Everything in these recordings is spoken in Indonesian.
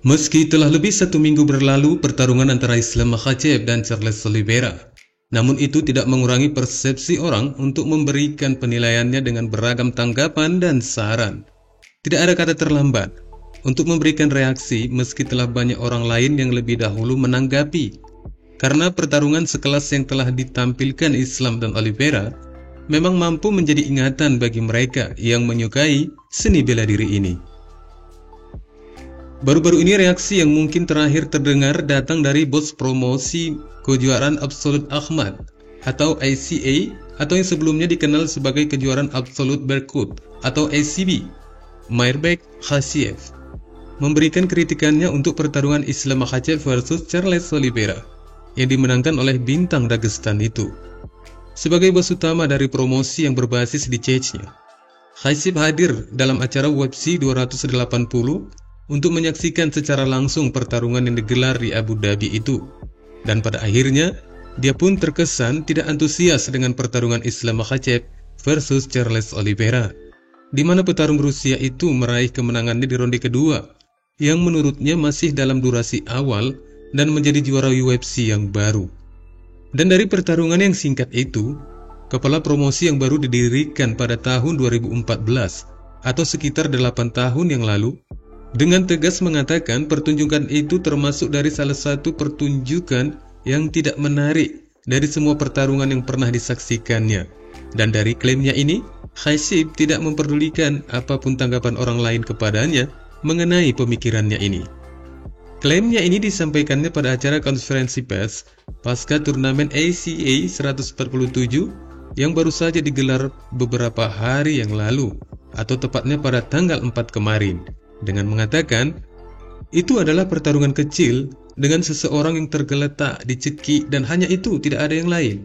Meski telah lebih 1 minggu berlalu pertarungan antara Islam Makhachev dan Charles Oliveira, namun itu tidak mengurangi persepsi orang untuk memberikan penilaiannya dengan beragam tanggapan dan saran. Tidak ada kata terlambat untuk memberikan reaksi meski telah banyak orang lain yang lebih dahulu menanggapi. Karena pertarungan sekelas yang telah ditampilkan Islam dan Oliveira memang mampu menjadi ingatan bagi mereka yang menyukai seni bela diri ini. Baru-baru ini reaksi yang mungkin terakhir terdengar datang dari bos promosi kejuaraan Absolut Ahmad atau ACA atau yang sebelumnya dikenal sebagai kejuaraan Absolut Berkut atau ACB, Mairbek Khasiev, memberikan kritikannya untuk pertarungan Islam Makhachev versus Charles Oliveira yang dimenangkan oleh bintang Dagestan itu. Sebagai bos utama dari promosi yang berbasis di Chechnya, Khasiev hadir dalam acara UFC 280 untuk menyaksikan secara langsung pertarungan yang digelar di Abu Dhabi itu. Dan pada akhirnya, dia pun terkesan tidak antusias dengan pertarungan Islam Makhachev versus Charles Oliveira, di mana petarung Rusia itu meraih kemenangannya di ronde kedua, yang menurutnya masih dalam durasi awal dan menjadi juara UFC yang baru. Dan dari pertarungan yang singkat itu, kepala promosi yang baru didirikan pada tahun 2014, atau sekitar 8 tahun yang lalu, dengan tegas mengatakan pertunjukan itu termasuk dari salah satu pertunjukan yang tidak menarik dari semua pertarungan yang pernah disaksikannya. Dan dari klaimnya ini, Khasiev tidak memperdulikan apapun tanggapan orang lain kepadanya mengenai pemikirannya ini. Klaimnya ini disampaikannya pada acara konferensi pers pasca turnamen ACA 147 yang baru saja digelar beberapa hari yang lalu, atau tepatnya pada tanggal 4 kemarin. Dengan mengatakan, itu adalah pertarungan kecil dengan seseorang yang tergeletak dicekik dan hanya itu, tidak ada yang lain.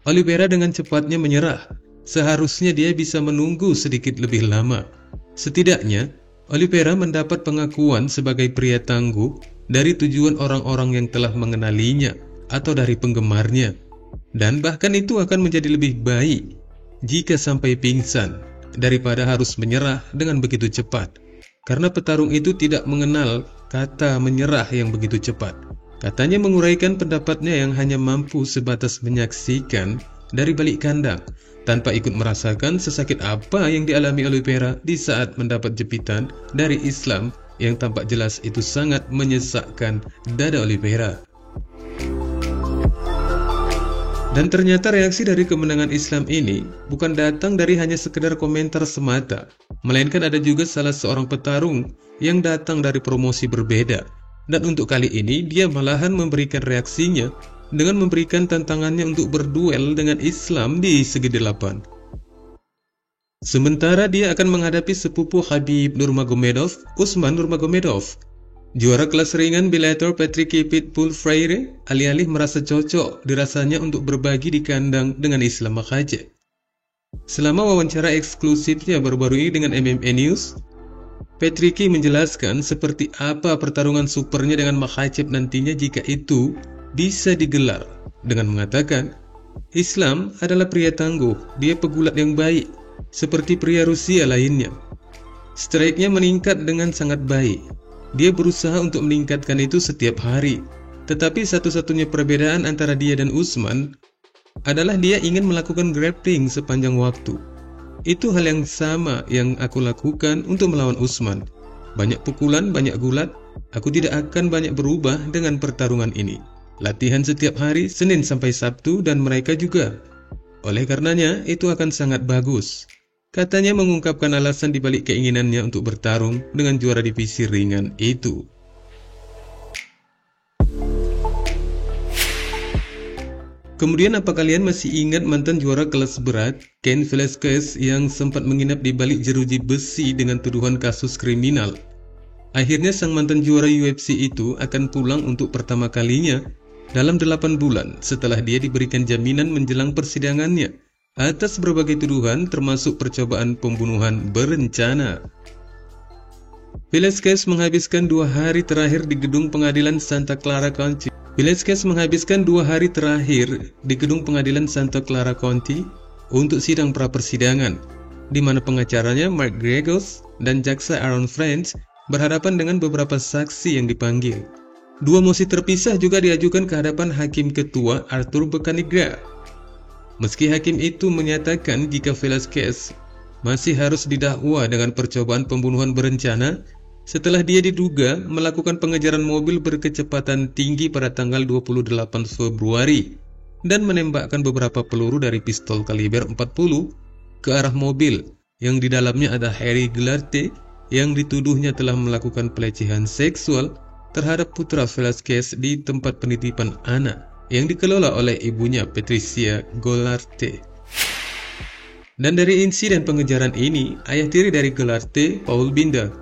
Oliveira dengan cepatnya menyerah. Seharusnya dia bisa menunggu sedikit lebih lama. Setidaknya, Oliveira mendapat pengakuan sebagai pria tangguh dari tujuan orang-orang yang telah mengenalinya atau dari penggemarnya. Dan bahkan itu akan menjadi lebih baik jika sampai pingsan daripada harus menyerah dengan begitu cepat. Karena petarung itu tidak mengenal kata menyerah yang begitu cepat. Katanya menguraikan pendapatnya yang hanya mampu sebatas menyaksikan dari balik kandang, tanpa ikut merasakan sesakit apa yang dialami Oliveira di saat mendapat jepitan dari Islam yang tampak jelas itu sangat menyesakkan dada Oliveira. Dan ternyata reaksi dari kemenangan Islam ini bukan datang dari hanya sekedar komentar semata, melainkan ada juga salah seorang petarung yang datang dari promosi berbeda. Dan untuk kali ini dia malahan memberikan reaksinya dengan memberikan tantangannya untuk berduel dengan Islam di segi 8. Sementara dia akan menghadapi sepupu Khabib Nurmagomedov, Usman Nurmagomedov. Juara kelas ringan Bellator Patricky Pitbull Freire alih-alih merasa cocok dirasanya untuk berbagi di kandang dengan Islam Makhachev. Selama wawancara eksklusifnya baru-baru ini dengan MMA News, Patricky menjelaskan seperti apa pertarungan supernya dengan Makhachev nantinya jika itu bisa digelar, dengan mengatakan, Islam adalah pria tangguh, dia pegulat yang baik, seperti pria Rusia lainnya. Strike-nya meningkat dengan sangat baik. Dia berusaha untuk meningkatkan itu setiap hari. Tetapi satu-satunya perbedaan antara dia dan Usman adalah dia ingin melakukan grappling sepanjang waktu. Itu hal yang sama yang aku lakukan untuk melawan Usman. Banyak pukulan, banyak gulat. Aku tidak akan banyak berubah dengan pertarungan ini. Latihan setiap hari, Senin sampai Sabtu, dan mereka juga. Oleh karenanya, itu akan sangat bagus. Katanya mengungkapkan alasan dibalik keinginannya untuk bertarung dengan juara divisi ringan itu. Kemudian apa kalian masih ingat mantan juara kelas berat, Cain Velasquez, yang sempat menginap di balik jeruji besi dengan tuduhan kasus kriminal? Akhirnya sang mantan juara UFC itu akan pulang untuk pertama kalinya dalam 8 bulan setelah dia diberikan jaminan menjelang persidangannya atas berbagai tuduhan termasuk percobaan pembunuhan berencana. Velasquez menghabiskan 2 hari terakhir di gedung pengadilan Santa Clara County. Santa Clara County untuk sidang pra-persidangan, di mana pengacaranya Mark Gregos dan jaksa Aaron French berhadapan dengan beberapa saksi yang dipanggil. Dua mosi terpisah juga diajukan ke hadapan Hakim Ketua Arthur Becanigra. Meski hakim itu menyatakan jika Velasquez masih harus didakwa dengan percobaan pembunuhan berencana setelah dia diduga melakukan pengejaran mobil berkecepatan tinggi pada tanggal 28 Februari dan menembakkan beberapa peluru dari pistol kaliber 40 ke arah mobil yang di dalamnya ada Harry Gelarte yang dituduhnya telah melakukan pelecehan seksual terhadap putra Velasquez di tempat penitipan anak yang dikelola oleh ibunya Patricia Gelarte. Dan dari insiden pengejaran ini, ayah tiri dari Gelarte, Paul Binder,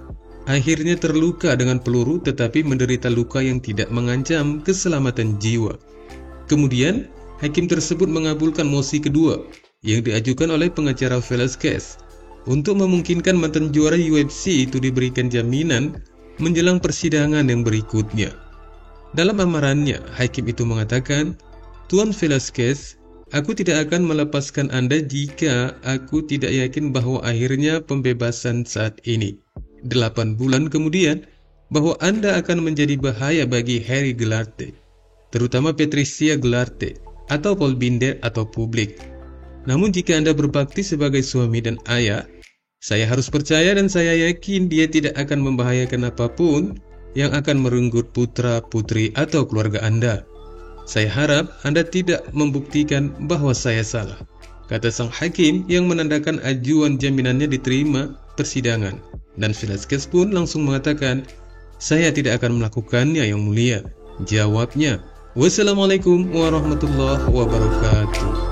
akhirnya terluka dengan peluru tetapi menderita luka yang tidak mengancam keselamatan jiwa. Kemudian, hakim tersebut mengabulkan mosi kedua yang diajukan oleh pengacara Velasquez untuk memungkinkan mantan juara UFC itu diberikan jaminan menjelang persidangan yang berikutnya. Dalam amarannya, hakim itu mengatakan, "Tuan Velasquez, aku tidak akan melepaskan Anda jika aku tidak yakin bahwa akhirnya pembebasan saat ini, 8 bulan kemudian, bahwa Anda akan menjadi bahaya bagi Harry Gelarte, terutama Patricia Gelarte, atau Paul Binder atau publik. Namun jika Anda berbakti sebagai suami dan ayah, saya harus percaya dan saya yakin dia tidak akan membahayakan apapun yang akan merenggut putra, putri, atau keluarga Anda. Saya harap Anda tidak membuktikan bahwa saya salah," kata sang hakim yang menandakan ajuan jaminannya diterima persidangan. Dan Velasquez pun langsung mengatakan, "Saya tidak akan melakukannya, Yang Mulia." Jawabnya, "Wassalamualaikum warahmatullahi wabarakatuh."